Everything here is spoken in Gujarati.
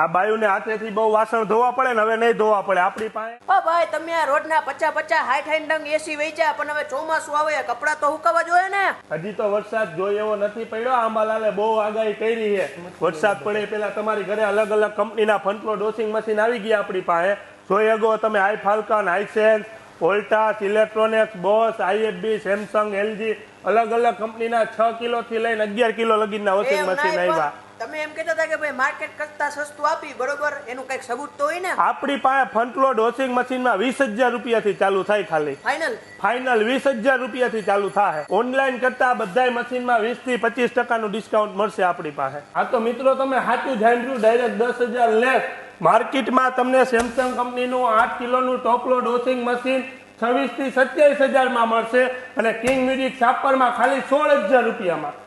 આ બાયુને હાથેથી બહુ વાસણ ધોવા પડે ને હવે નહીં ધોવા પડે આપણી પાસે. ઓ ભાઈ તમે આ રોજના 50 60 ડંગ એસી વેચ્યા પણ હવે ચોમાસું આવે કપડા તો હુકાવા જોઈએ ને. હજી તો વરસાદ જોઈએ એવો નથી પડ્યો. આંબાલાલે બહુ આગાહી કરી છે. વરસાદ પડે પેલા તમારી ઘરે અલગ અલગ કંપનીના ફ્રન્ટ લોડ વોશિંગ મશીન આવી ગયા આપણી પાસે. જોઈ અગો તમે હાઈ ફાલ્કન, Hisense, Voltas, electronics, Bose, IFB, Samsung, LG અલગ અલગ કંપનીના 6 કિલો થી લઈને 11 કિલો લગીના વોશિંગ મશીન આવ્યા. તમે એમ કહેતા હતા કે ભાઈ માર્કેટ કરતા સસ્તું આપી બરોબર, એનું કઈક સબૂત તો હોય ને. આપણી પાસે ફ્રન્ટ લોડ વોશિંગ મશીનમાં 20,000 રૂપિયાથી ચાલુ થાય. ખાલી ફાઇનલ 20,000 રૂપિયાથી ચાલુ થાય. ઓનલાઈન કરતા બધા મશીનમાં 20 થી 25% ડિસ્કાઉન્ટ મળશે આપણી પાસે. આ તો મિત્રો તમે સાચું જાણ્યું, ડાયરેક્ટ 10,000 લેસ. માર્કેટમાં તમને સેમસંગ કંપનીનું 8 કિલોનું ટોપ લોડ વોશિંગ મશીન 26 થી 27,000 માં મળશે અને કિંગ મ્યુઝિક શાપરમાં ખાલી 16,000 રૂપિયામાં.